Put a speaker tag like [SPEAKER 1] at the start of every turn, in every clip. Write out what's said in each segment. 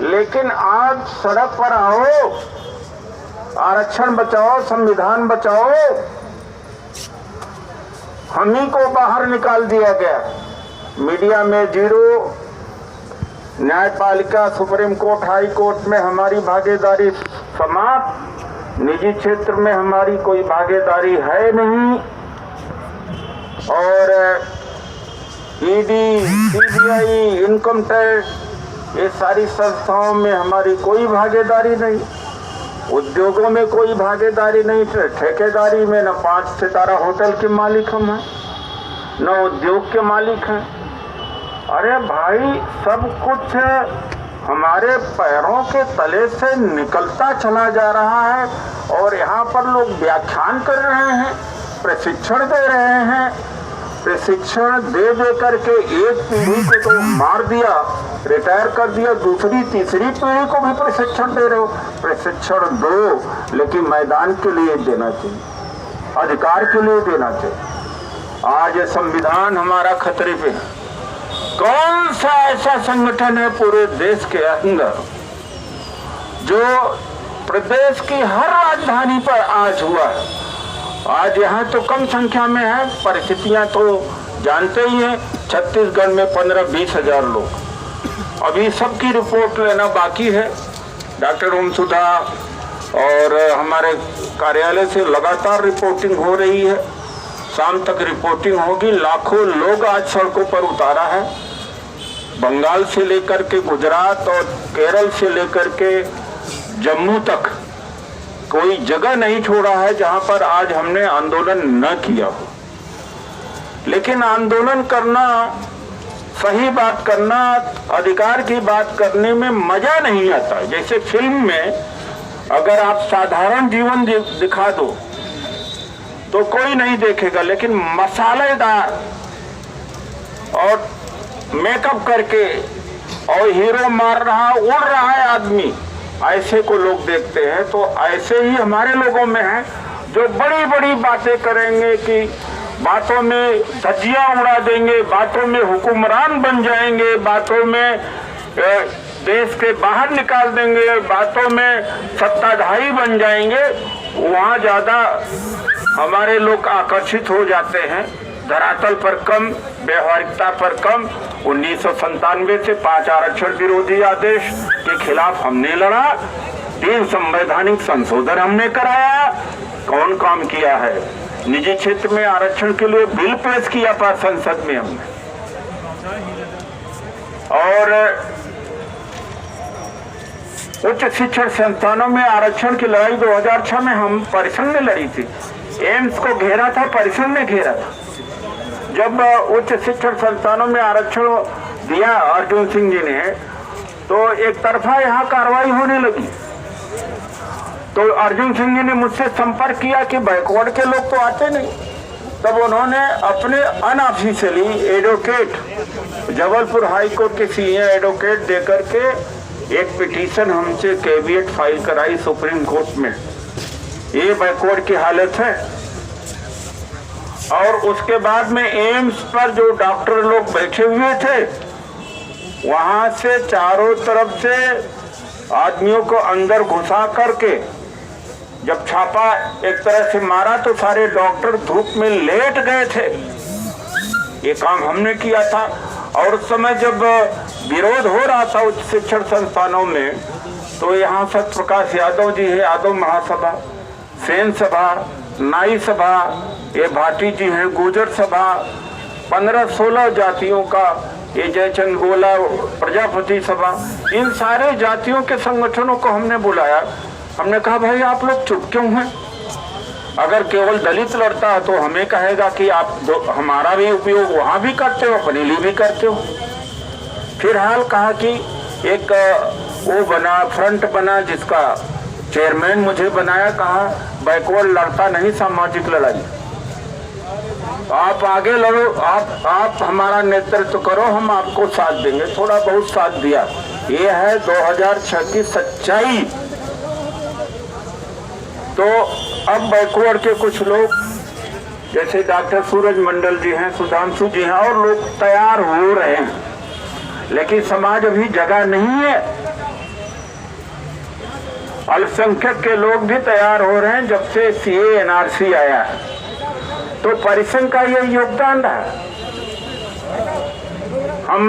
[SPEAKER 1] लेकिन आज सड़क पर आओ, आरक्षण बचाओ, संविधान बचाओ, हम ही को बाहर निकाल दिया गया। मीडिया में जीरो, न्यायपालिका, सुप्रीम कोर्ट, हाई कोर्ट में हमारी भागीदारी समाप्त, निजी क्षेत्र में हमारी कोई भागीदारी है नहीं, और ईडी, सीबीआई, इनकम टैक्स, ये सारी संस्थाओं में हमारी कोई भागीदारी नहीं, उद्योगों में कोई भागीदारी नहीं, ठेकेदारी में न 5 सितारा होटल के मालिक हम हैं, न उद्योग के मालिक हैं। अरे भाई, सब कुछ हमारे पैरों के तले से निकलता चला जा रहा है, और यहाँ पर लोग व्याख्यान कर रहे हैं, प्रशिक्षण दे रहे हैं। प्रशिक्षण दे दे करके एक पीढ़ी को तो मार दिया, रिटायर कर दिया, दूसरी तीसरी पीढ़ी को भी प्रशिक्षण दे रहे हो। प्रशिक्षण दो, लेकिन मैदान के लिए देना चाहिए, अधिकार के लिए देना चाहिए। आज संविधान हमारा खतरे पे है। कौन सा ऐसा संगठन है पूरे देश के अंदर जो प्रदेश की हर राजधानी पर आज हुआ है? आज यहाँ तो कम संख्या में है, परिस्थितियां तो जानते ही हैं। छत्तीसगढ़ में 15-20 हजार लोग। अभी सबकी रिपोर्ट लेना बाकी है। डॉक्टर ओम सुधा और हमारे कार्यालय से लगातार रिपोर्टिंग हो रही है, शाम तक रिपोर्टिंग होगी। लाखों लोग आज सड़कों पर उतारा है, बंगाल से लेकर के गुजरात और केरल से लेकर के जम्मू तक कोई जगह नहीं छोड़ा है जहां पर आज हमने आंदोलन न किया हो। लेकिन आंदोलन करना, सही बात करना, अधिकार की बात करने में मजा नहीं आता। जैसे फिल्म में अगर आप साधारण जीवन दिखा दो तो कोई नहीं देखेगा, लेकिन मसालेदार और मेकअप करके और हीरो मार रहा, उड़ रहा है आदमी, ऐसे को लोग देखते हैं। तो ऐसे ही हमारे लोगों में है जो बड़ी बड़ी बातें करेंगे कि बातों में धज्जियां उड़ा देंगे, बातों में हुक्मरान बन जाएंगे, बातों में देश के बाहर निकाल देंगे, बातों में सत्ताधारी बन जाएंगे। वहाँ ज्यादा हमारे लोग आकर्षित हो जाते हैं, धरातल पर कम, व्यवहारिकता पर कम। 1997 से 5 आरक्षण विरोधी आदेश के खिलाफ हमने लड़ा, 3 संवैधानिक संशोधन हमने कराया। कौन काम किया है? निजी क्षेत्र में आरक्षण के लिए बिल पेश किया था संसद में हमने, और उच्च शिक्षण संस्थानों में आरक्षण की लड़ाई 2006 में हम परिसंघ ने लड़ी थी। एम्स को घेरा था, परिसंघ ने घेरा था। जब उच्च शिक्षण संस्थानों में आरक्षण दिया अर्जुन सिंह जी ने, तो एक तरफा यहाँ कार्रवाई होने लगी। तो अर्जुन सिंह जी ने मुझसे संपर्क किया कि बैकवर्ड के लोग तो आते नहीं। तब उन्होंने अपने unofficially advocate, Jabalpur high court के सीनियर एडवोकेट देकर के एक पिटीशन हमसे कैविएट फाइल कराई सुप्रीम कोर्ट में। ये बैकवर्ड की हालत है। और उसके बाद में एम्स पर जो डॉक्टर लोग बैठे हुए थे, वहां से चारों तरफ से आदमियों को अंदर घुसा करके जब छापा एक तरह से मारा तो सारे डॉक्टर धूप में लेट गए थे। ये काम हमने किया था। और उस समय जब विरोध हो रहा था उच्च शिक्षण संस्थानों में, तो यहाँ सत्यप्रकाश यादव जी है, यादव महासभा, सेन सभा, नाई सभा, ये भाटी जी हैं, गुर्जर सभा, 15-16 जातियों का, ये जयचंद गोला प्रजापति सभा, इन सारे जातियों के संगठनों को हमने बुलाया। हमने कहा भाई आप लोग चुप क्यों हैं? अगर केवल दलित लड़ता है तो हमें कहेगा कि आप हमारा भी उपयोग वहाँ भी करते हो, अपने लिए भी करते हो। फिलहाल कहा कि एक वो बना, फ्रंट बना, जिसका चेयरमैन मुझे बनाया। कहा बैकवर्ड लड़ता नहीं, सामाजिक लड़ाई, आप आगे लड़ो, आप हमारा नेतृत्व करो, हम आपको साथ देंगे। थोड़ा बहुत साथ दिया। ये है 2006 की सच्चाई। तो अब बैकवर्ड के कुछ लोग जैसे डॉक्टर सूरज मंडल जी हैं, सुधांशु जी हैं, और लोग तैयार हो रहे हैं, लेकिन समाज अभी जगह नहीं है। अल्पसंख्यक के लोग भी तैयार हो रहे हैं जब से सीए एनआरसी आया है, तो परिसंघ का ये योगदान रहा। हम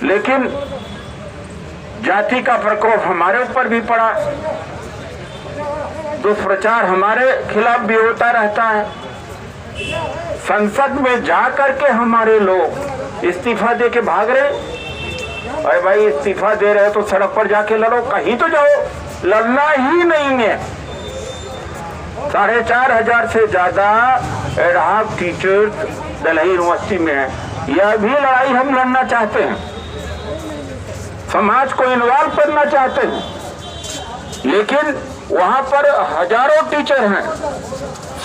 [SPEAKER 1] लेकिन जाति का प्रकोप हमारे ऊपर भी पड़ा, दुष्प्रचार हमारे खिलाफ भी होता रहता है। संसद में जा करके हमारे लोग इस्तीफा दे के भाग रहे। अरे भाई, इस्तीफा दे रहे हो तो सड़क पर जाके लड़ो, कहीं तो जाओ, लड़ना ही नहीं है। 4,500 से ज्यादा एडहॉक टीचर्स दिल्ली यूनिवर्सिटी में है। यह भी लड़ाई हम लड़ना चाहते हैं, समाज को इन्वॉल्व करना चाहते हैं, लेकिन वहां पर हजारों टीचर हैं,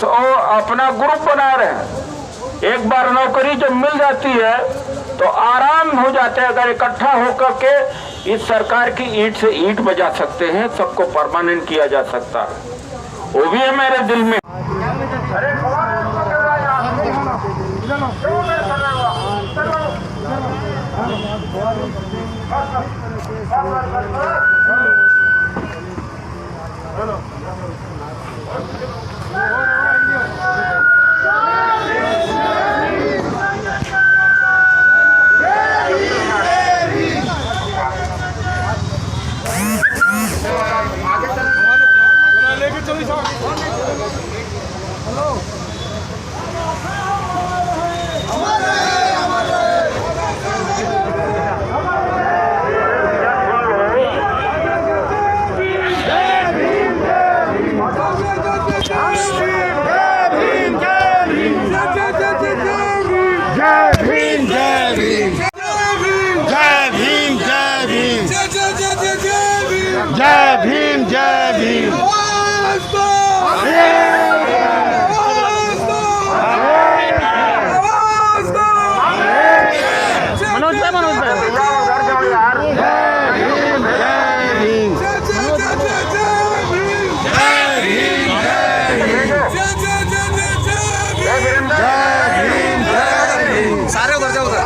[SPEAKER 1] सो अपना ग्रुप बना रहे हैं। एक बार नौकरी जब मिल जाती है तो आराम हो जाते हैं। अगर इकट्ठा होकर के इस सरकार की ईंट से ईंट बजा सकते हैं, सबको परमानेंट किया जा सकता है, वो भी है मेरे दिल में।
[SPEAKER 2] जय भीम जय भीम।
[SPEAKER 3] सारे उधर जाओ उधर।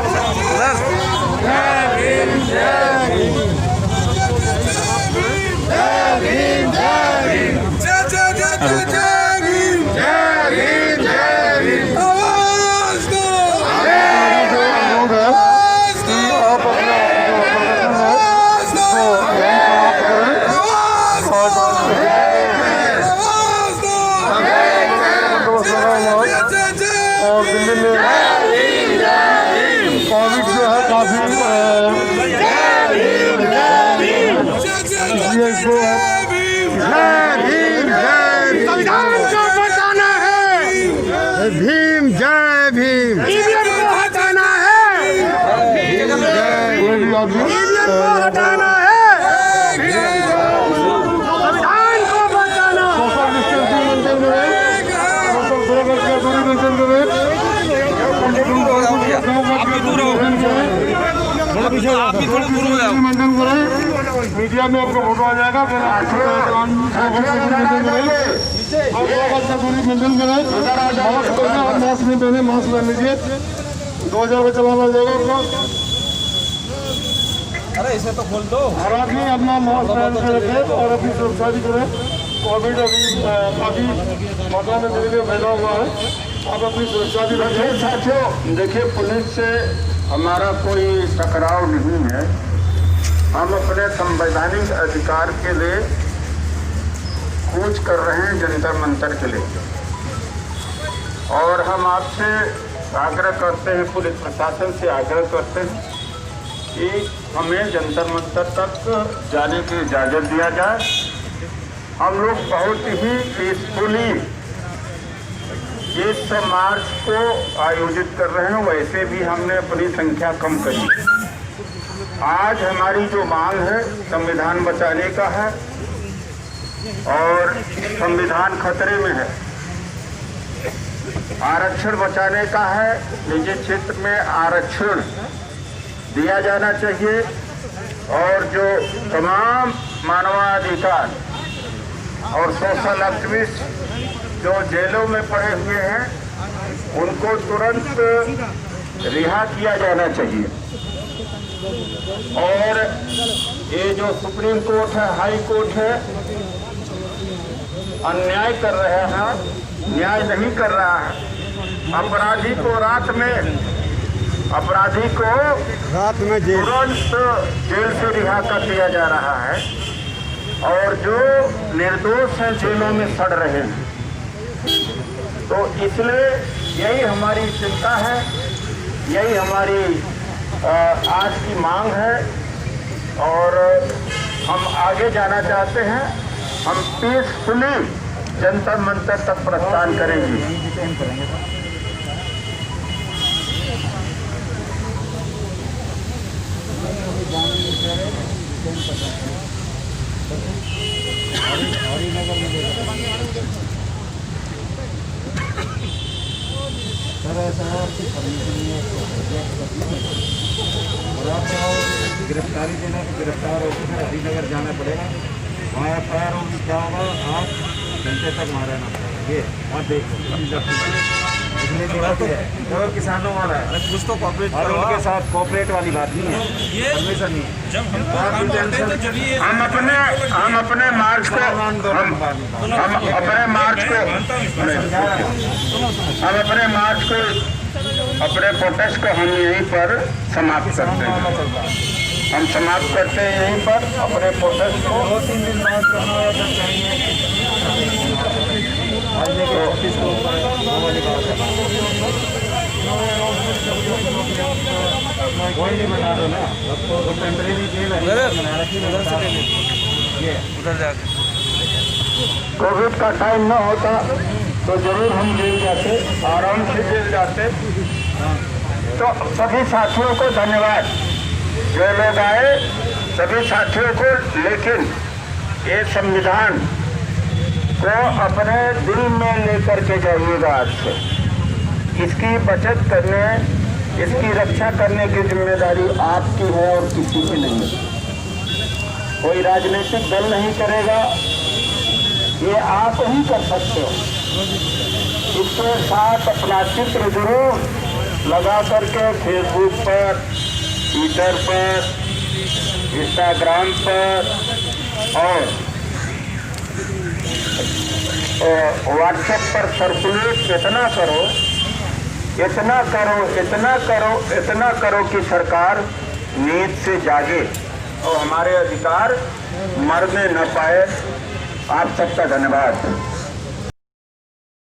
[SPEAKER 2] कोविड जो है काफी संविधान को बचाना है। भीम जय भीम। ईवीएम को हटाना है। ईवीएम को हटाना है। संविधान को बचाना। सोशल डिस्टेंसिंग मेंटेन करें। मीडिया में आपको फोटो आ जाएगा। मेंटेन करें, मास्क नहीं पहने, मास्क पहन लीजिए। 2000 का चलान आ जाएगा आपको।
[SPEAKER 3] अरे इसे तो खोल दो।
[SPEAKER 2] और आदमी अपना मास्क पहन के रखें और अपनी सुरक्षा भी करें। कोविड अभी काफी मात्रा में मेरे लिए फैला हुआ है, आप अपनी सुरक्षा भी रखें।
[SPEAKER 1] साथियों, देखिए, पुलिस से हमारा कोई टकराव नहीं है। हम अपने संवैधानिक अधिकार के लिए कूच कर रहे हैं, जंतर मंतर के लिए, और हम आपसे आग्रह करते हैं, पुलिस प्रशासन से आग्रह करते हैं कि हमें जंतर मंतर तक जाने की इजाज़त दिया जाए। हम लोग बहुत ही पीसफुली इस मार्च को आयोजित कर रहे हैं। वैसे भी हमने अपनी संख्या कम करी। आज हमारी जो मांग है संविधान बचाने का है, और संविधान खतरे में है। आरक्षण बचाने का है, निजी क्षेत्र में आरक्षण दिया जाना चाहिए, और जो तमाम मानवाधिकार और सोशल एक्टिविस्ट जो जेलों में पड़े हुए हैं उनको तुरंत रिहा किया जाना चाहिए। और ये जो सुप्रीम कोर्ट है, हाई कोर्ट है, अन्याय कर रहे हैं, न्याय नहीं कर रहा है। अपराधी को रात में तुरंत जेल से रिहा कर दिया जा रहा है और जो निर्दोष हैं जेलों में सड़ रहे हैं। तो इसलिए यही हमारी चिंता है, यही हमारी आज की मांग है और हम आगे जाना चाहते हैं। हम पीसफुली जंतर मंतर तक प्रस्थान करेंगे।
[SPEAKER 3] गिरफ्तारी देना तो गिरफ्तार होकर फिर हरिनगर जाना पड़ेगा। वहाँ FIR होगी, क्या होगा, 8 घंटे तक वहाँ रहना पड़ेगा। ये और देखो इसलिए और किसानों वाला है, कुछ तो कॉपरेट और उनके साथ कॉपरेट वाली बात नहीं है, ये परमिशन नहीं है। जब हम
[SPEAKER 1] अपने मार्च को अपने प्रोटेस्ट को हम यहीं पर समाप्त करते हैं। हम समाप्त करते हैं यहीं पर अपने प्रोटेस्ट को।
[SPEAKER 3] 2-3 दिन बाद करना या जब चाहिए आज लेके ऑफिस को वाली बात है। कोई नहीं बना दो ना, अब तो टेम्परेरी जेल है बना रखी, उधर जाके
[SPEAKER 1] कोविड का टाइम न होता तो जरूर हम जेल जाते, आराम से जेल जाते। तो सभी साथियों को धन्यवाद जो लोग आए, सभी साथियों को। लेकिन ये संविधान को अपने दिल में लेकर के जाइएगा। आज से इसकी बचत करने, इसकी रक्षा करने की जिम्मेदारी आपकी है और किसी की नहीं। कोई राजनीतिक दल नहीं करेगा, ये आप ही कर सकते हो। इसके साथ अपना चित्र जरूर लगा करके फेसबुक पर, ट्विटर पर, इंस्टाग्राम पर और व्हाट्सएप पर सर्कुलेट इतना करो कि सरकार नींद से जागे और हमारे अधिकार मरने न पाए। आप सबका धन्यवाद।